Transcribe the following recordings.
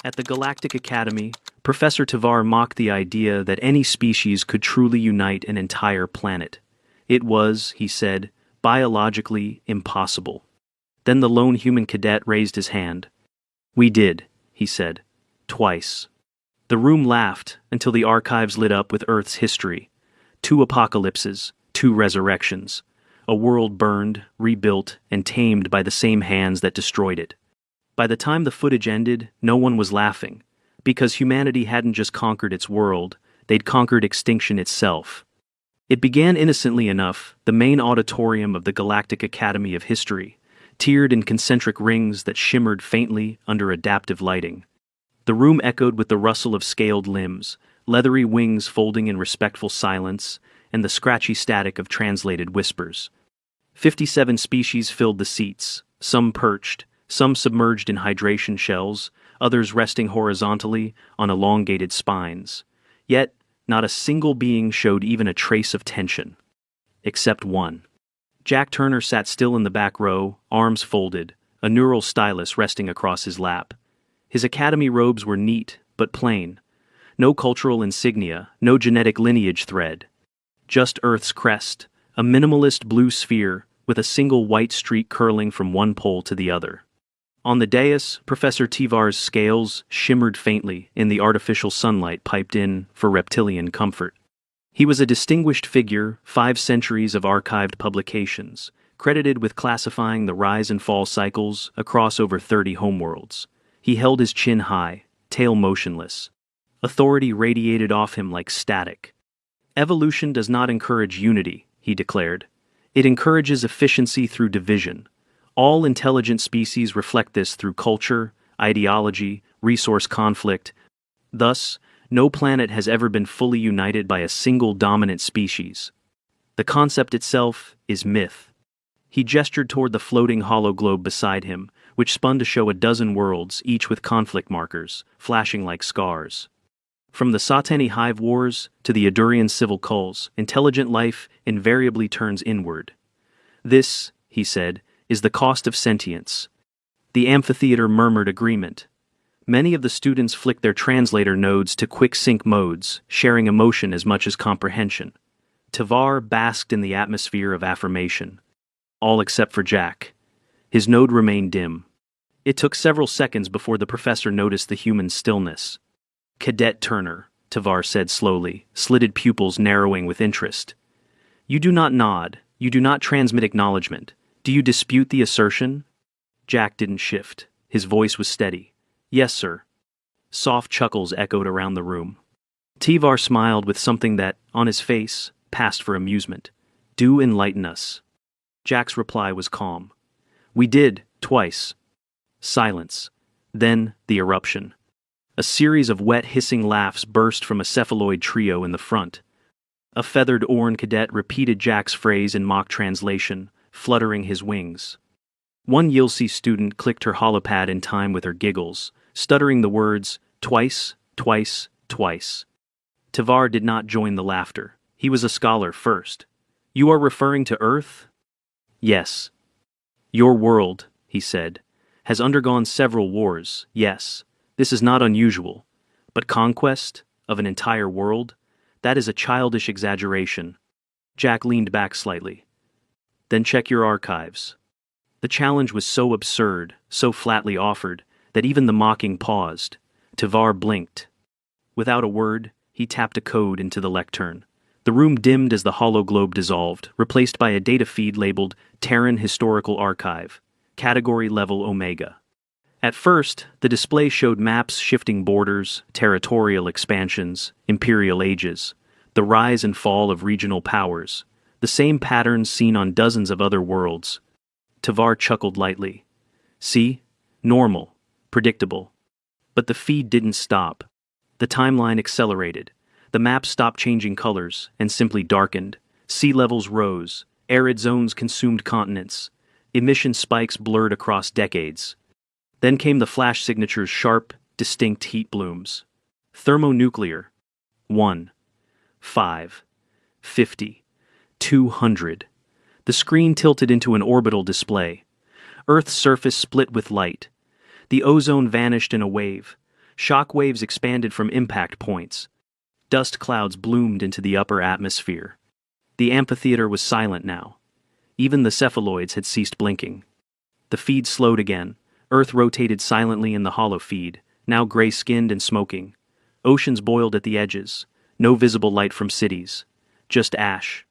At the Galactic Academy, Professor Tavar mocked the idea that any species could truly unite an entire planet. It was, he said, biologically impossible. Then the lone human cadet raised his hand. "We did," he said. "Twice." The room laughed until the archives lit up with Earth's history. 2 apocalypses, 2 resurrections. A world burned, rebuilt, and tamed by the same hands that destroyed it. By the time the footage ended, no one was laughing, because humanity hadn't just conquered its world, they'd conquered extinction itself. It began innocently enough, the main auditorium of the Galactic Academy of History, tiered in concentric rings that shimmered faintly under adaptive lighting. The room echoed with the rustle of scaled limbs, leathery wings folding in respectful silence, and the scratchy static of translated whispers. 57 species filled the seats, some perched, some submerged in hydration shells, others resting horizontally on elongated spines. Yet, not a single being showed even a trace of tension. Except one. Jack Turner sat still in the back row, arms folded, a neural stylus resting across his lap. His academy robes were neat, but plain. No cultural insignia, no genetic lineage thread. Just Earth's crest, a minimalist blue sphere with a single white streak curling from one pole to the other. On the dais, Professor Tivar's scales shimmered faintly in the artificial sunlight piped in for reptilian comfort. He was a distinguished figure, 5 centuries of archived publications, credited with classifying the rise and fall cycles across over 30 homeworlds. He held his chin high, tail motionless. Authority radiated off him like static. "Evolution does not encourage unity," he declared. "It encourages efficiency through division. All intelligent species reflect this through culture, ideology, resource conflict. Thus, no planet has ever been fully united by a single dominant species. The concept itself is myth." He gestured toward the floating hollow globe beside him, which spun to show a dozen worlds, each with conflict markers, flashing like scars. From the Satani hive wars to the Adurian civil culls, intelligent life invariably turns inward. "This," he said, "is the cost of sentience." The amphitheater murmured agreement. Many of the students flicked their translator nodes to quick sync modes, sharing emotion as much as comprehension. Tavar basked in the atmosphere of affirmation. All except for Jack. His node remained dim. It took several seconds before the professor noticed the human stillness. "Cadet Turner," Tavar said slowly, slitted pupils narrowing with interest. "You do not nod. You do not transmit acknowledgement. Do you dispute the assertion?" Jack didn't shift. His voice was steady. "Yes, sir." Soft chuckles echoed around the room. Tavar smiled with something that, on his face, passed for amusement. "Do enlighten us." Jack's reply was calm. "We did, twice." Silence. Then, the eruption. A series of wet, hissing laughs burst from a cephaloid trio in the front. A feathered Orn cadet repeated Jack's phrase in mock translation, fluttering his wings. One Yilsi student clicked her holopad in time with her giggles, stuttering the words, "twice, twice, twice." Tavar did not join the laughter. He was a scholar first. "You are referring to Earth?" "Yes." "Your world," he said, "has undergone several wars, yes. This is not unusual. But conquest of an entire world? That is a childish exaggeration." Jack leaned back slightly. "Then check your archives." The challenge was so absurd, so flatly offered, that even the mocking paused. Tavar blinked. Without a word, he tapped a code into the lectern. The room dimmed as the hollow globe dissolved, replaced by a data feed labeled Terran Historical Archive, Category Level Omega. At first, the display showed maps shifting borders, territorial expansions, imperial ages, the rise and fall of regional powers, the same patterns seen on dozens of other worlds. Tavar chuckled lightly. "See? Normal. Predictable." But the feed didn't stop. The timeline accelerated. The map stopped changing colors and simply darkened. Sea levels rose. Arid zones consumed continents. Emission spikes blurred across decades. Then came the flash signature's sharp, distinct heat blooms. Thermonuclear. 1. 5. 50. 200. The screen tilted into an orbital display. Earth's surface split with light. The ozone vanished in a wave. Shock waves expanded from impact points. Dust clouds bloomed into the upper atmosphere. The amphitheater was silent now. Even the cephaloids had ceased blinking. The feed slowed again. Earth rotated silently in the hollow feed, now gray-skinned and smoking. Oceans boiled at the edges. No visible light from cities. Just ash.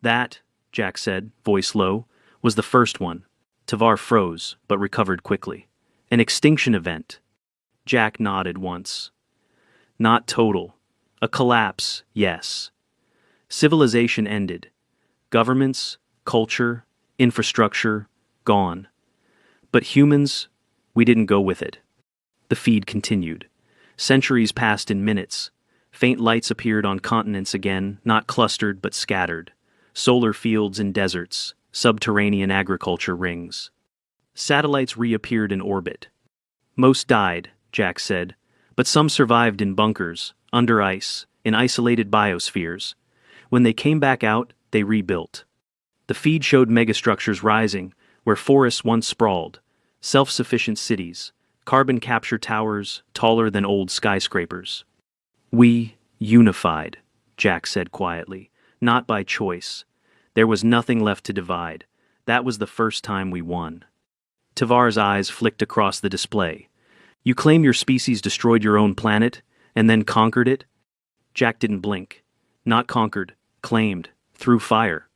That, Jack said, voice low, was the first one. Tavar froze, but recovered quickly. An extinction event. Jack nodded once. Not total. A collapse, yes. Civilization ended. Governments, culture, infrastructure, gone. But humans, we didn't go with it. The feed continued. Centuries passed in minutes. Faint lights appeared on continents again, not clustered but scattered. Solar fields in deserts, subterranean agriculture rings. Satellites reappeared in orbit. Most died, Jack said, but some survived in bunkers, under ice, in isolated biospheres. When they came back out, they rebuilt. The feed showed megastructures rising, where forests once sprawled, self-sufficient cities, carbon capture towers taller than old skyscrapers. We unified, Jack said quietly, not by choice. There was nothing left to divide. That was the first time we won. Tavar's eyes flicked across the display. You claim your species destroyed your own planet, and then conquered it? Jack didn't blink. Not conquered, claimed, through fire.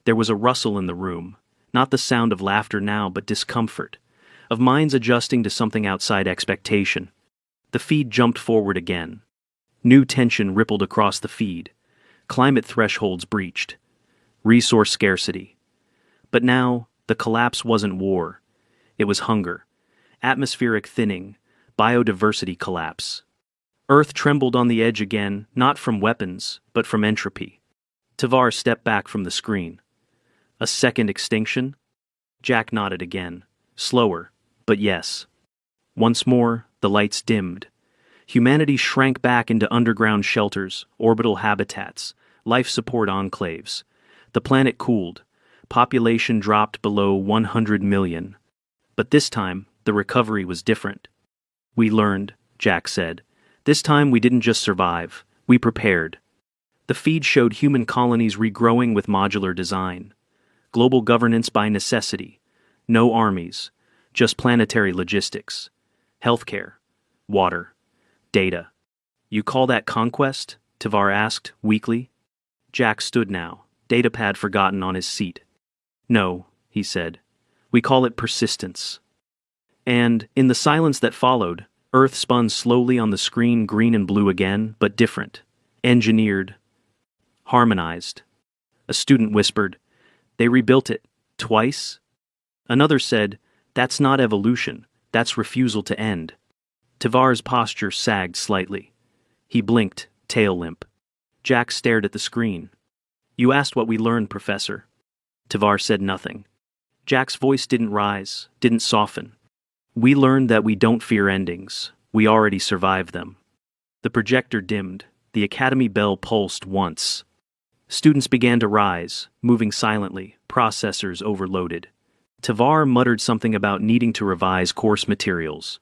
There was a rustle in the room, not the sound of laughter now, but discomfort, of minds adjusting to something outside expectation. The feed jumped forward again. New tension rippled across the feed. Climate thresholds breached. Resource scarcity. But now, the collapse wasn't war. It was hunger. Atmospheric thinning. Biodiversity collapse. Earth trembled on the edge again, not from weapons, but from entropy. Tavar stepped back from the screen. A second extinction? Jack nodded again. Slower, but yes. Once more, the lights dimmed. Humanity shrank back into underground shelters, orbital habitats, life support enclaves. The planet cooled. Population dropped below 100 million. But this time, the recovery was different. We learned, Jack said. This time we didn't just survive, we prepared. The feed showed human colonies regrowing with modular design. Global governance by necessity. No armies, just planetary logistics. Healthcare. Water. Data. You call that conquest? Tavar asked, weakly. Jack stood now, datapad forgotten on his seat. No, he said. We call it persistence. And, in the silence that followed, Earth spun slowly on the screen, green and blue again, but different. Engineered. Harmonized. A student whispered, "They rebuilt it. Twice?" Another said, "That's not evolution. That's refusal to end." Tavar's posture sagged slightly. He blinked, tail limp. Jack stared at the screen. "You asked what we learned, Professor." Tavar said nothing. Jack's voice didn't rise, didn't soften. "We learned that we don't fear endings. We already survived them." The projector dimmed. The academy bell pulsed once. Students began to rise, moving silently, processors overloaded. Tavar muttered something about needing to revise course materials.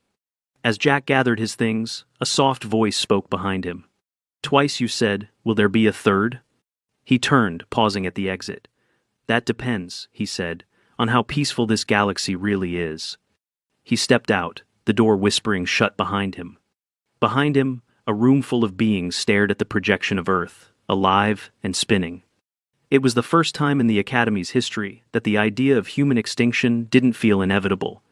As Jack gathered his things, a soft voice spoke behind him. "Twice you said, will there be a third?" He turned, pausing at the exit. "That depends," he said, "on how peaceful this galaxy really is." He stepped out, the door whispering shut behind him. Behind him, a room full of beings stared at the projection of Earth, alive and spinning. It was the first time in the Academy's history that the idea of human extinction didn't feel inevitable.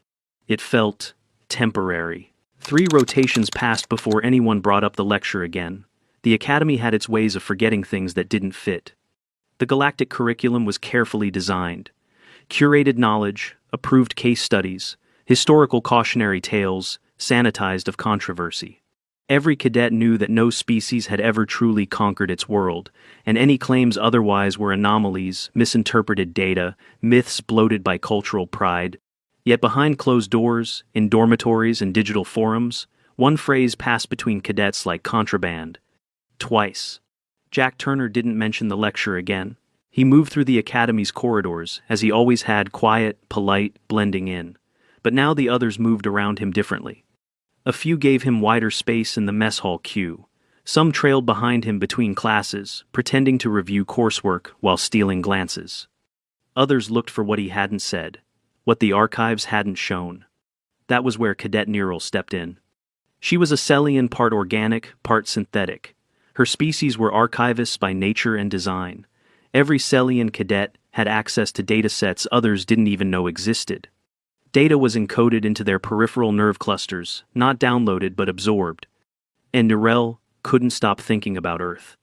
It felt temporary. 3 rotations passed before anyone brought up the lecture again. The Academy had its ways of forgetting things that didn't fit. The galactic curriculum was carefully designed. Curated knowledge, approved case studies, historical cautionary tales, sanitized of controversy. Every cadet knew that no species had ever truly conquered its world, and any claims otherwise were anomalies, misinterpreted data, myths bloated by cultural pride. Yet behind closed doors, in dormitories and digital forums, one phrase passed between cadets like contraband. Twice. Jack Turner didn't mention the lecture again. He moved through the Academy's corridors, as he always had, quiet, polite, blending in. But now the others moved around him differently. A few gave him wider space in the mess hall queue. Some trailed behind him between classes, pretending to review coursework while stealing glances. Others looked for what he hadn't said, what the archives hadn't shown. That was where Cadet Neural stepped in. She was a Sellian, part organic, part synthetic. Her species were archivists by nature and design. Every Sellian cadet had access to data sets others didn't even know existed. Data was encoded into their peripheral nerve clusters, not downloaded but absorbed. And Narelle couldn't stop thinking about Earth.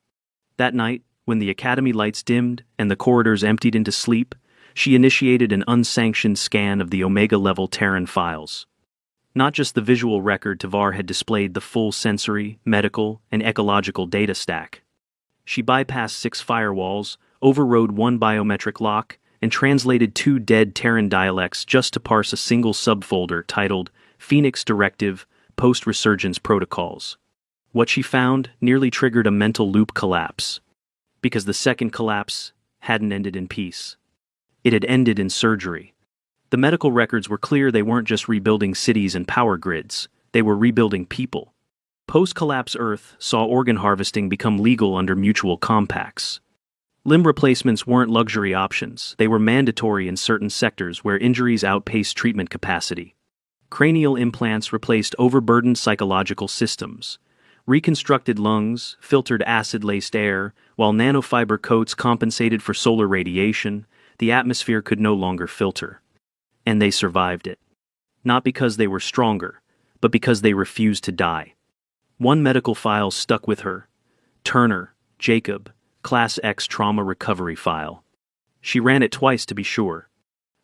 That night, when the academy lights dimmed and the corridors emptied into sleep, she initiated an unsanctioned scan of the Omega-level Terran files. Not just the visual record, Tavar had displayed the full sensory, medical, and ecological data stack. She bypassed 6 firewalls, overrode 1 biometric lock, and translated 2 dead Terran dialects just to parse a single subfolder titled Phoenix Directive Post-Resurgence Protocols. What she found nearly triggered a mental loop collapse, because the second collapse hadn't ended in peace. It had ended in surgery. The medical records were clear. They weren't just rebuilding cities and power grids, they were rebuilding people. Post-collapse Earth saw organ harvesting become legal under mutual compacts. Limb replacements weren't luxury options, they were mandatory in certain sectors where injuries outpaced treatment capacity. Cranial implants replaced overburdened psychological systems. Reconstructed lungs filtered acid-laced air, while nanofiber coats compensated for solar radiation. The atmosphere could no longer filter. And they survived it. Not because they were stronger, but because they refused to die. One medical file stuck with her. Turner, Jacob, Class X Trauma Recovery File. She ran it twice to be sure.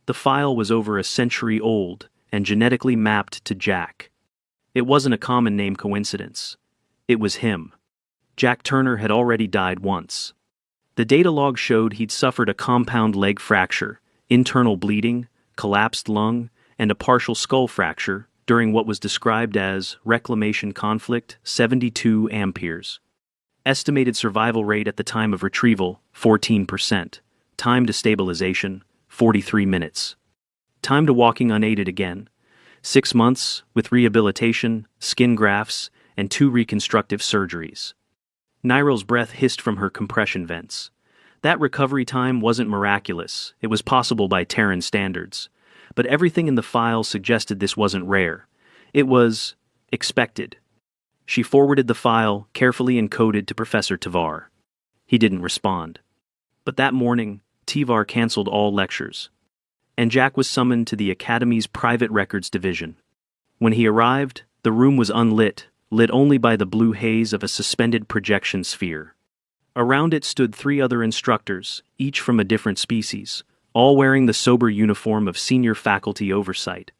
The file was over a century old and genetically mapped to Jack. It wasn't a common name coincidence. It was him. Jack Turner had already died once. The data log showed he'd suffered a compound leg fracture, internal bleeding, collapsed lung, and a partial skull fracture during what was described as reclamation conflict 72 amperes. Estimated survival rate at the time of retrieval 14%. Time to stabilization 43 minutes. Time to walking unaided again 6 months with rehabilitation, skin grafts, and 2 reconstructive surgeries. Nirel's breath hissed from her compression vents. That recovery time wasn't miraculous, it was possible by Terran standards. But everything in the file suggested this wasn't rare. It was expected. She forwarded the file, carefully encoded, to Professor Tavar. He didn't respond. But that morning, Tavar canceled all lectures. And Jack was summoned to the Academy's private records division. When he arrived, the room was unlit, lit only by the blue haze of a suspended projection sphere. Around it stood 3 other instructors, each from a different species, all wearing the sober uniform of senior faculty oversight.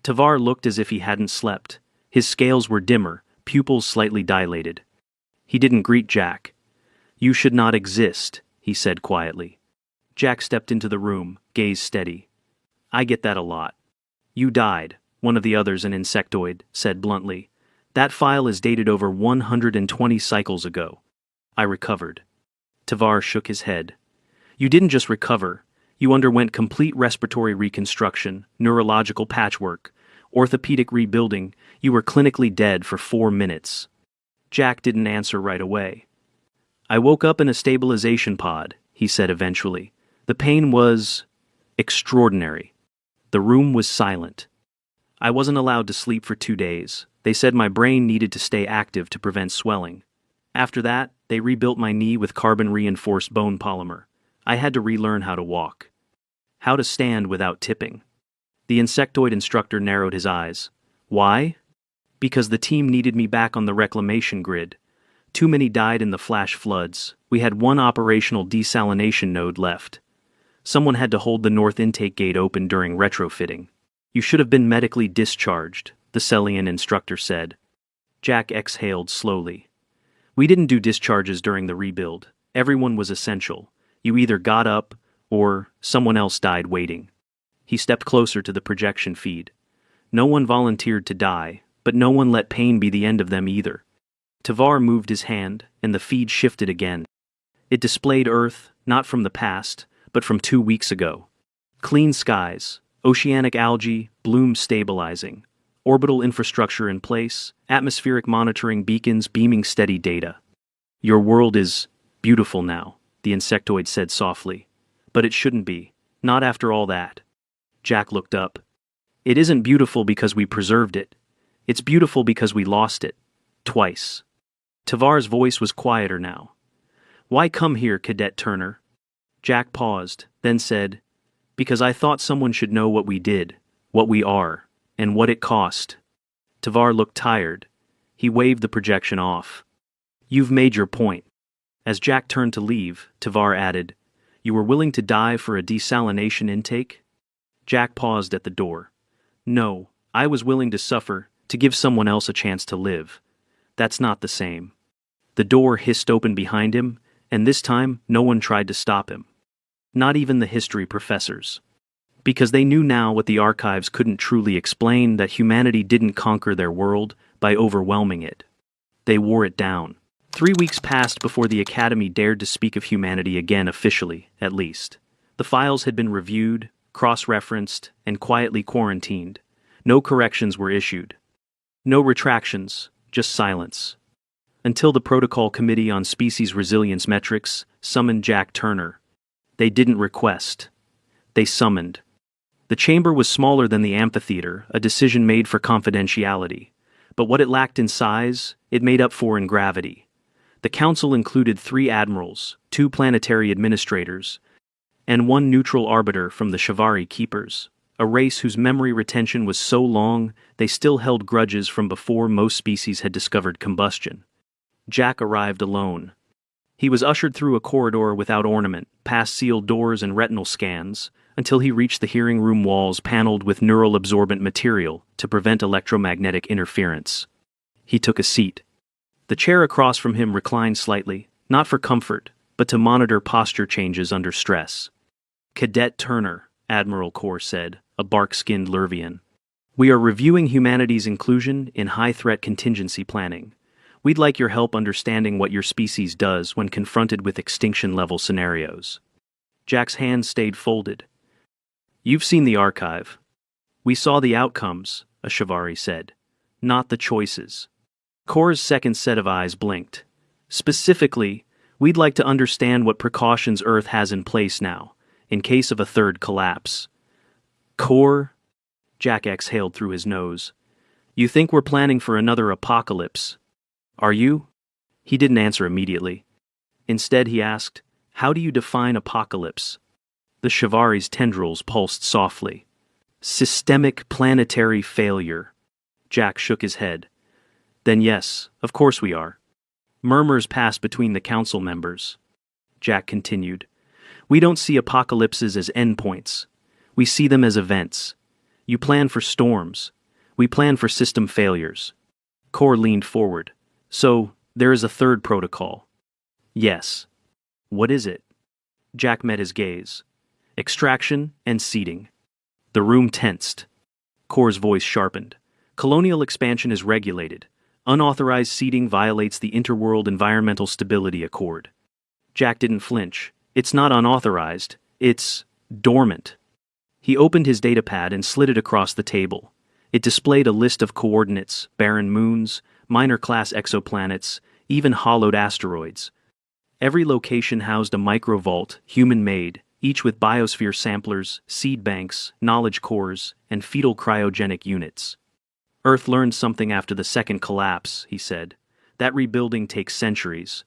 Tavar looked as if he hadn't slept. His scales were dimmer, pupils slightly dilated. He didn't greet Jack. "You should not exist," he said quietly. Jack stepped into the room, gaze steady. "I get that a lot." "You died," one of the others, an insectoid, said bluntly. "That file is dated over 120 cycles ago." "I recovered." Tavar shook his head. "You didn't just recover. You underwent complete respiratory reconstruction, neurological patchwork, orthopedic rebuilding. You were clinically dead for 4 minutes." Jack didn't answer right away. "I woke up in a stabilization pod," he said eventually. "The pain was extraordinary. The room was silent. I wasn't allowed to sleep for 2 days. They said my brain needed to stay active to prevent swelling. After that, they rebuilt my knee with carbon-reinforced bone polymer. I had to relearn how to walk. How to stand without tipping." The insectoid instructor narrowed his eyes. "Why?" "Because the team needed me back on the reclamation grid. Too many died in the flash floods. We had 1 operational desalination node left. Someone had to hold the north intake gate open during retrofitting. You should have been medically discharged," the Sellian instructor said. Jack exhaled slowly. "We didn't do discharges during the rebuild. Everyone was essential. You either got up, or someone else died waiting." He stepped closer to the projection feed. "No one volunteered to die, but no one let pain be the end of them either." Tavar moved his hand, and the feed shifted again. It displayed Earth, not from the past, but from 2 weeks ago. Clean skies, oceanic algae, bloom stabilizing. Orbital infrastructure in place, atmospheric monitoring beacons beaming steady data. Your world is beautiful now, the insectoid said softly. But it shouldn't be. Not after all that. Jack looked up. It isn't beautiful because we preserved it. It's beautiful because we lost it. Twice. Tavar's voice was quieter now. Why come here, Cadet Turner? Jack paused, then said, because I thought someone should know what we did, what we are, and what it cost. Tavar looked tired. He waved the projection off. You've made your point. As Jack turned to leave, Tavar added, you were willing to die for a desalination intake? Jack paused at the door. No, I was willing to suffer, to give someone else a chance to live. That's not the same. The door hissed open behind him, and this time no one tried to stop him. Not even the history professors. Because they knew now what the archives couldn't truly explain, that humanity didn't conquer their world by overwhelming it. They wore it down. 3 weeks passed before the Academy dared to speak of humanity again officially, at least. The files had been reviewed, cross-referenced, and quietly quarantined. No corrections were issued. No retractions, just silence. Until the Protocol Committee on Species Resilience Metrics summoned Jack Turner. They didn't request. They summoned. The chamber was smaller than the amphitheater, a decision made for confidentiality. But what it lacked in size, it made up for in gravity. The council included 3 admirals, 2 planetary administrators, and 1 neutral arbiter from the Shivari Keepers, a race whose memory retention was so long they still held grudges from before most species had discovered combustion. Jack arrived alone. He was ushered through a corridor without ornament, past sealed doors and retinal scans, until he reached the hearing room walls paneled with neural-absorbent material to prevent electromagnetic interference. He took a seat. The chair across from him reclined slightly, not for comfort, but to monitor posture changes under stress. Cadet Turner, Admiral Kor said, a bark-skinned Lurvian. We are reviewing humanity's inclusion in high-threat contingency planning. We'd like your help understanding what your species does when confronted with extinction-level scenarios. Jack's hands stayed folded. You've seen the archive. We saw the outcomes, a Shivari said, not the choices. Kor's second set of eyes blinked. Specifically, we'd like to understand what precautions Earth has in place now, in case of a third collapse. Kor? Jack exhaled through his nose. You think we're planning for another apocalypse? Are you? He didn't answer immediately. Instead, he asked, how do you define apocalypse? The Shivari's tendrils pulsed softly. Systemic planetary failure. Jack shook his head. Then yes, of course we are. Murmurs passed between the council members. Jack continued. We don't see apocalypses as endpoints. We see them as events. You plan for storms. We plan for system failures. Kor leaned forward. So, there is a third protocol. Yes. What is it? Jack met his gaze. Extraction and seeding. The room tensed. Kor's voice sharpened. Colonial expansion is regulated. Unauthorized seeding violates the Interworld Environmental Stability Accord. Jack didn't flinch. It's not unauthorized. It's dormant. He opened his datapad and slid it across the table. It displayed a list of coordinates, barren moons, minor-class exoplanets, even hollowed asteroids. Every location housed a microvault, human-made, each with biosphere samplers, seed banks, knowledge cores, and fetal cryogenic units. Earth learned something after the second collapse, he said. That rebuilding takes centuries.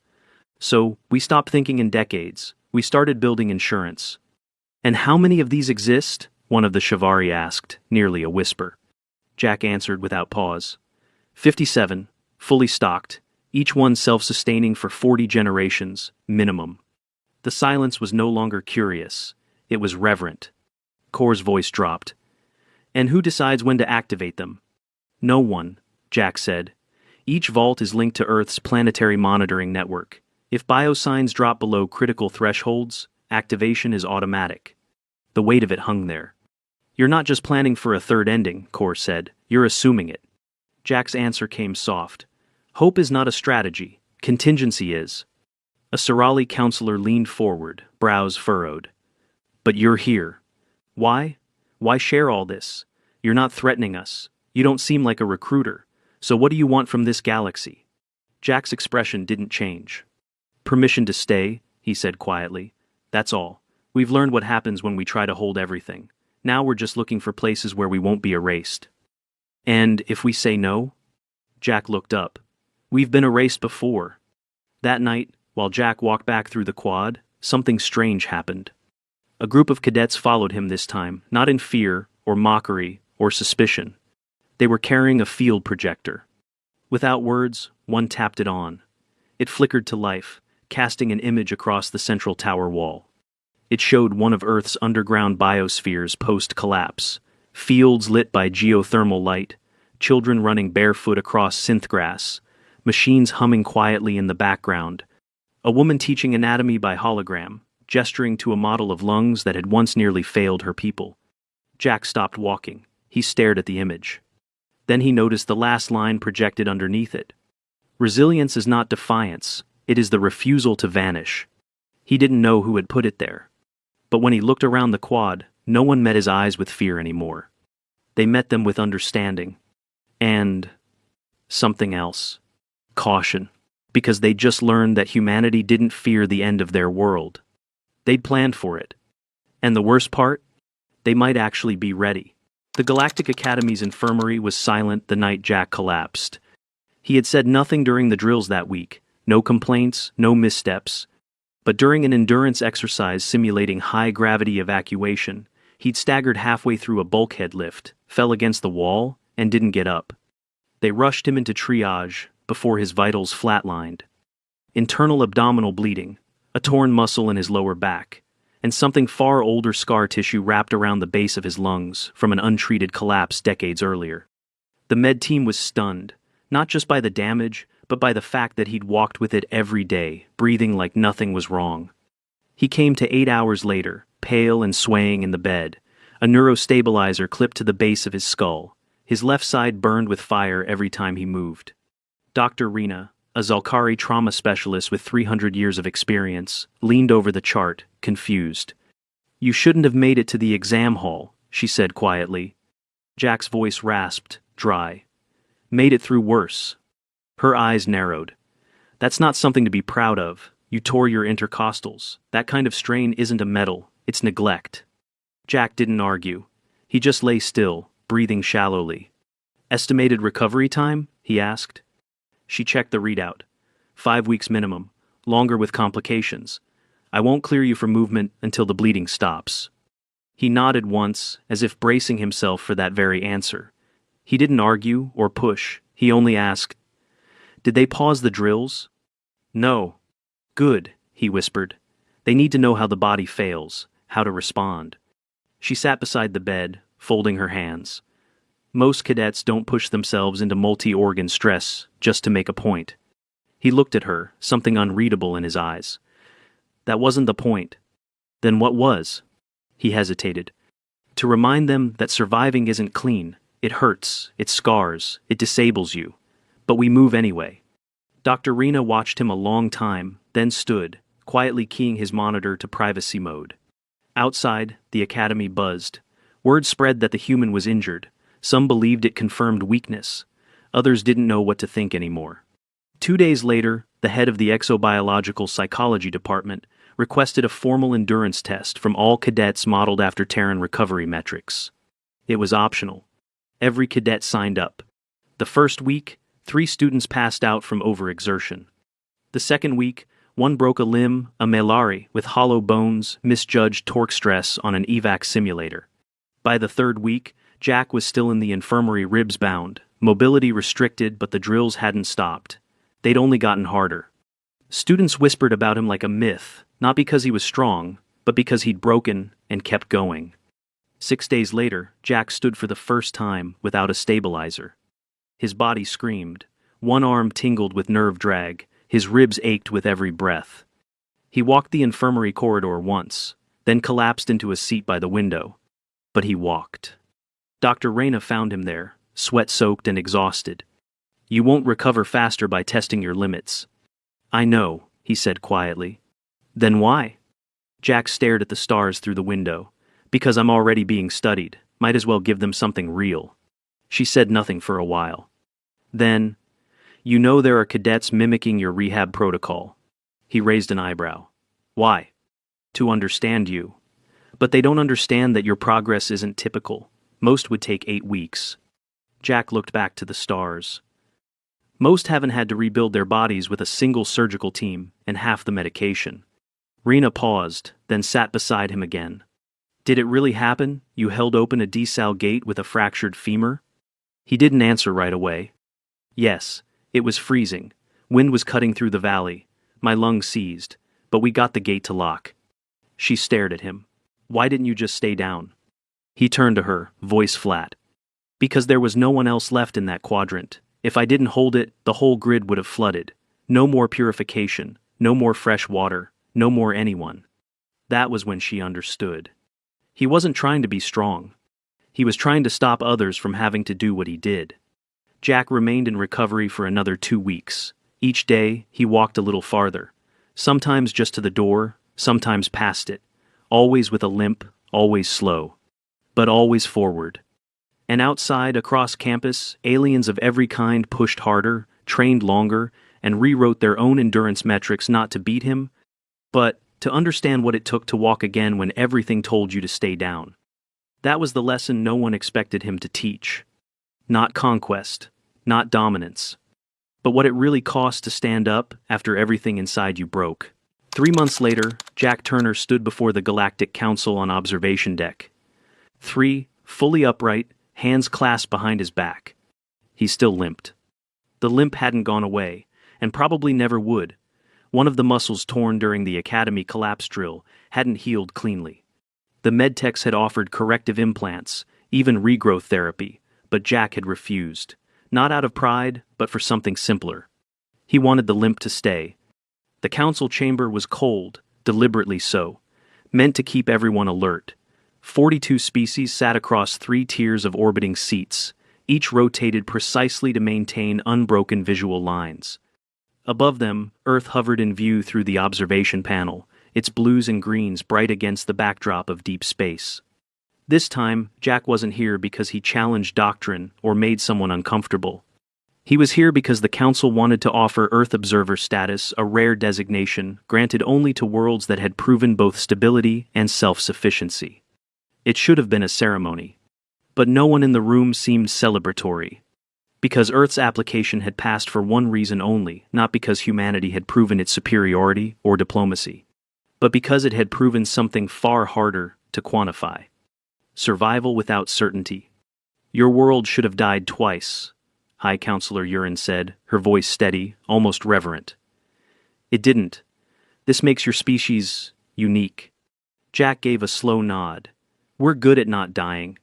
So, we stopped thinking in decades. We started building insurance. And how many of these exist? One of the Shivari asked, nearly a whisper. Jack answered without pause. 57, fully stocked, each one self-sustaining for 40 generations, minimum. The silence was no longer curious. It was reverent. Kor's voice dropped. And who decides when to activate them? No one, Jack said. Each vault is linked to Earth's planetary monitoring network. If biosigns drop below critical thresholds, activation is automatic. The weight of it hung there. You're not just planning for a third ending, Kor said. You're assuming it. Jack's answer came soft. Hope is not a strategy. Contingency is. A Sirali counselor leaned forward, brows furrowed. But you're here. Why? Why share all this? You're not threatening us. You don't seem like a recruiter, so what do you want from this galaxy? Jack's expression didn't change. Permission to stay, he said quietly. That's all. We've learned what happens when we try to hold everything. Now we're just looking for places where we won't be erased. And if we say no? Jack looked up. We've been erased before. That night, while Jack walked back through the quad, something strange happened. A group of cadets followed him this time, not in fear, or mockery, or suspicion. They were carrying a field projector. Without words, one tapped it on. It flickered to life, casting an image across the central tower wall. It showed one of Earth's underground biospheres post-collapse, fields lit by geothermal light, children running barefoot across synth grass, machines humming quietly in the background, a woman teaching anatomy by hologram, gesturing to a model of lungs that had once nearly failed her people. Jack stopped walking. He stared at the image. Then he noticed the last line projected underneath it. Resilience is not defiance, it is the refusal to vanish. He didn't know who had put it there. But when he looked around the quad, no one met his eyes with fear anymore. They met them with understanding. And something else. Caution. Because they'd just learned that humanity didn't fear the end of their world. They'd planned for it. And the worst part? They might actually be ready. The Galactic Academy's infirmary was silent the night Jack collapsed. He had said nothing during the drills that week. No complaints, no missteps. But during an endurance exercise simulating high-gravity evacuation, he'd staggered halfway through a bulkhead lift, fell against the wall, and didn't get up. They rushed him into triage before his vitals flatlined. Internal abdominal bleeding, a torn muscle in his lower back, and something far older scar tissue wrapped around the base of his lungs from an untreated collapse decades earlier. The med team was stunned, not just by the damage, but by the fact that he'd walked with it every day, breathing like nothing was wrong. He came to 8 hours later, pale and swaying in the bed, a neurostabilizer clipped to the base of his skull. His left side burned with fire every time he moved. Dr. Rena, a Zalkari trauma specialist with 300 years of experience, leaned over the chart, confused. "You shouldn't have made it to the exam hall," she said quietly. Jack's voice rasped, dry. "Made it through worse." Her eyes narrowed. "That's not something to be proud of. You tore your intercostals. That kind of strain isn't a medal, it's neglect." Jack didn't argue. He just lay still, breathing shallowly. "Estimated recovery time?" he asked. She checked the readout. 5 weeks minimum, longer with complications. "I won't clear you for movement until the bleeding stops." He nodded once, as if bracing himself for that very answer. He didn't argue or push, he only asked, "Did they pause the drills?" "No." "Good," he whispered. "They need to know how the body fails, how to respond." She sat beside the bed, folding her hands. Most cadets don't push themselves into multi-organ stress just to make a point. He looked at her, something unreadable in his eyes. "That wasn't the point." "Then what was?" He hesitated. "To remind them that surviving isn't clean. It hurts, it scars, it disables you. But we move anyway." Dr. Rena watched him a long time, then stood, quietly keying his monitor to privacy mode. Outside, the academy buzzed. Word spread that the human was injured. Some believed it confirmed weakness. Others didn't know what to think anymore. 2 days later, the head of the exobiological psychology department requested a formal endurance test from all cadets modeled after Terran recovery metrics. It was optional. Every cadet signed up. The first week, 3 students passed out from overexertion. The second week, one broke a limb, a malari, with hollow bones, misjudged torque stress on an evac simulator. By the third week, Jack was still in the infirmary ribs bound, mobility restricted, but the drills hadn't stopped. They'd only gotten harder. Students whispered about him like a myth, not because he was strong, but because he'd broken and kept going. 6 days later, Jack stood for the first time without a stabilizer. His body screamed. One arm tingled with nerve drag. His ribs ached with every breath. He walked the infirmary corridor once, then collapsed into a seat by the window. But he walked. Dr. Rena found him there, sweat-soaked and exhausted. "You won't recover faster by testing your limits." "I know," he said quietly. "Then why?" Jack stared at the stars through the window. "Because I'm already being studied. Might as well give them something real." She said nothing for a while. Then, "You know there are cadets mimicking your rehab protocol." He raised an eyebrow. "Why?" "To understand you. But they don't understand that your progress isn't typical. Most would take 8 weeks." Jack looked back to the stars. "Most haven't had to rebuild their bodies with a single surgical team and half the medication." Rena paused, then sat beside him again. "Did it really happen? You held open a desal gate with a fractured femur?" He didn't answer right away. "Yes, it was freezing. Wind was cutting through the valley. My lungs seized, but we got the gate to lock." She stared at him. "Why didn't you just stay down?" He turned to her, voice flat. "Because there was no one else left in that quadrant. If I didn't hold it, the whole grid would have flooded. No more purification, no more fresh water, no more anyone." That was when she understood. He wasn't trying to be strong. He was trying to stop others from having to do what he did. Jack remained in recovery for another 2 weeks. Each day, he walked a little farther. Sometimes just to the door, sometimes past it. Always with a limp, always slow. But always forward. And outside, across campus, aliens of every kind pushed harder, trained longer, and rewrote their own endurance metrics not to beat him, but to understand what it took to walk again when everything told you to stay down. That was the lesson no one expected him to teach. Not conquest, not dominance, but what it really cost to stand up after everything inside you broke. 3 months later, Jack Turner stood before the Galactic Council on observation deck. 3, fully upright, hands clasped behind his back. He still limped. The limp hadn't gone away, and probably never would. One of the muscles torn during the Academy collapse drill hadn't healed cleanly. The medtechs had offered corrective implants, even regrowth therapy, but Jack had refused. Not out of pride, but for something simpler. He wanted the limp to stay. The council chamber was cold, deliberately so, meant to keep everyone alert. 42 species sat across 3 tiers of orbiting seats, each rotated precisely to maintain unbroken visual lines. Above them, Earth hovered in view through the observation panel, its blues and greens bright against the backdrop of deep space. This time, Jack wasn't here because he challenged doctrine or made someone uncomfortable. He was here because the Council wanted to offer Earth Observer status, a rare designation granted only to worlds that had proven both stability and self-sufficiency. It should have been a ceremony. But no one in the room seemed celebratory. Because Earth's application had passed for one reason only, not because humanity had proven its superiority or diplomacy, but because it had proven something far harder to quantify. Survival without certainty. "Your world should have died twice," High Counselor Urin said, her voice steady, almost reverent. "It didn't. This makes your species unique." Jack gave a slow nod. "We're good at not dying."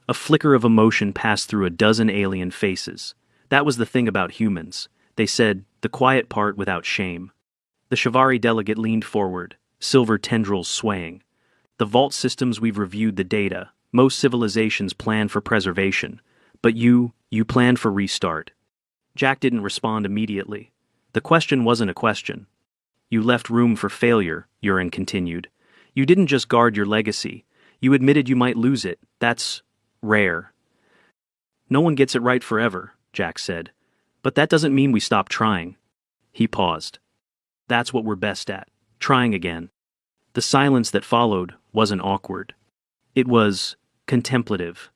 A flicker of emotion passed through a dozen alien faces. That was the thing about humans. They said, the quiet part without shame. The Shivari delegate leaned forward, silver tendrils swaying. "The vault systems we've reviewed the data. Most civilizations plan for preservation. But you planned for restart." Jack didn't respond immediately. The question wasn't a question. "You left room for failure," Urin continued. "You didn't just guard your legacy. You admitted you might lose it. That's rare." "No one gets it right forever," Jack said. "But that doesn't mean we stop trying." He paused. "That's what we're best at, trying again." The silence that followed wasn't awkward. It was contemplative.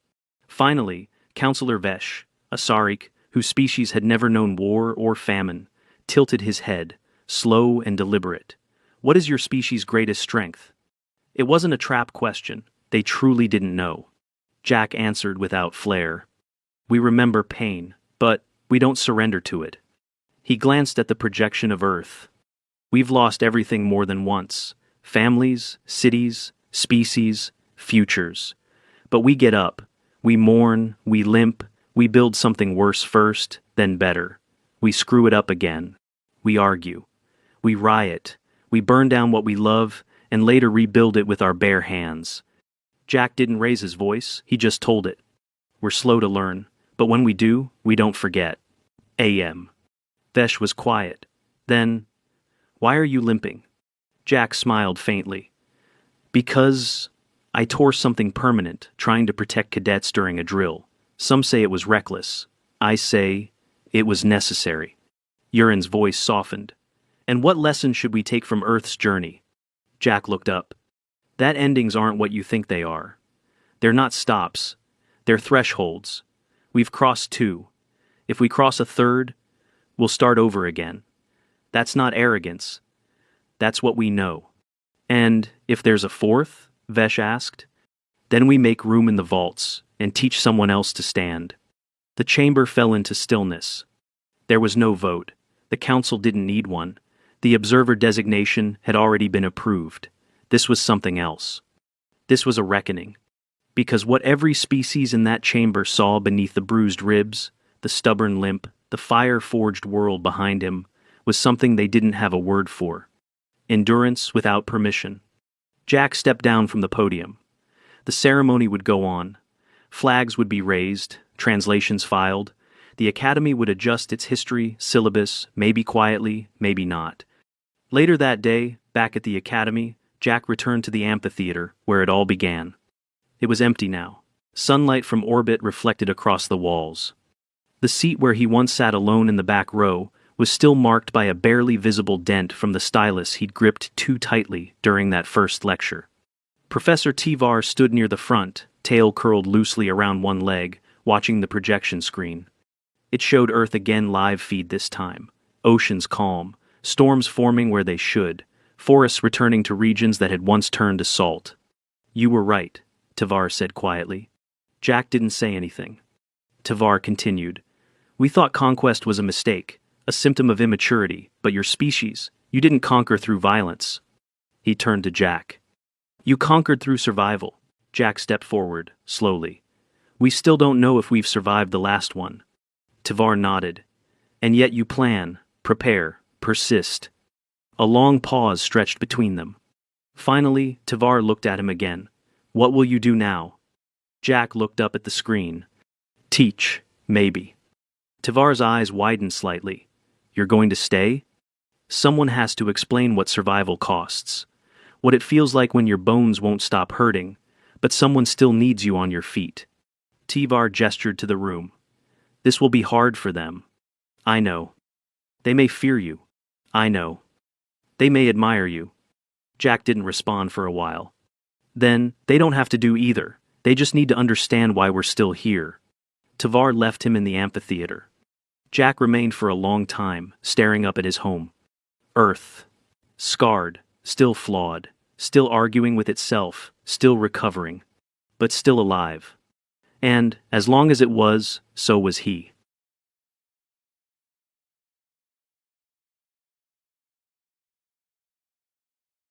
Finally, Counselor Vesh, a Sarik whose species had never known war or famine, tilted his head, slow and deliberate. "What is your species' greatest strength?" It wasn't a trap question. They truly didn't know. Jack answered without flair. "We remember pain, but we don't surrender to it." He glanced at the projection of Earth. "We've lost everything more than once. Families, cities, species, futures. But we get up. We mourn, we limp, we build something worse first, then better. We screw it up again. We argue. We riot. We burn down what we love, and later rebuild it with our bare hands." Jack didn't raise his voice, he just told it. "We're slow to learn, but when we do, we don't forget." A.M. Vesh was quiet. Then, "Why are you limping?" Jack smiled faintly. "Because I tore something permanent trying to protect cadets during a drill. Some say it was reckless. I say it was necessary. Urin's voice softened. And what lesson should we take from Earth's journey? Jack looked up. That endings aren't what you think they are. They're not stops. They're thresholds. We've crossed two. If we cross a third, we'll start over again. That's not arrogance. That's what we know. And if there's a fourth, Vesh asked, then we make room in the vaults and teach someone else to stand. The chamber fell into stillness. There was no vote. The council didn't need one. The observer designation had already been approved. This was something else. This was a reckoning. Because what every species in that chamber saw beneath the bruised ribs, the stubborn limp, the fire-forged world behind him, was something they didn't have a word for. Endurance without permission. Jack stepped down from the podium. The ceremony would go on. Flags would be raised, translations filed. The academy would adjust its history, syllabus, maybe quietly, maybe not. Later that day, back at the academy, Jack returned to the amphitheater, where it all began. It was empty now. Sunlight from orbit reflected across the walls. The seat where he once sat alone in the back row was still marked by a barely visible dent from the stylus he'd gripped too tightly during that first lecture. Professor Tivar stood near the front, tail curled loosely around one leg, watching the projection screen. It showed Earth again live feed this time. Oceans calm, storms forming where they should, forests returning to regions that had once turned to salt. You were right, Tivar said quietly. Jack didn't say anything. Tivar continued. We thought conquest was a mistake, a symptom of immaturity, but your species, you didn't conquer through violence. He turned to Jack. You conquered through survival. Jack stepped forward, slowly. We still don't know if we've survived the last one. Tivar nodded. And yet you plan, prepare, persist. A long pause stretched between them. Finally, Tivar looked at him again. What will you do now? Jack looked up at the screen. Teach, maybe. Tivar's eyes widened slightly. You're going to stay? Someone has to explain what survival costs. What it feels like when your bones won't stop hurting, but someone still needs you on your feet. Tivar gestured to the room. This will be hard for them. I know. They may fear you. I know. They may admire you. Jack didn't respond for a while. Then, they don't have to do either. They just need to understand why we're still here. Tivar left him in the amphitheater. Jack remained for a long time, staring up at his home. Earth. Scarred, still flawed, still arguing with itself, still recovering, but still alive. And, as long as it was, so was he.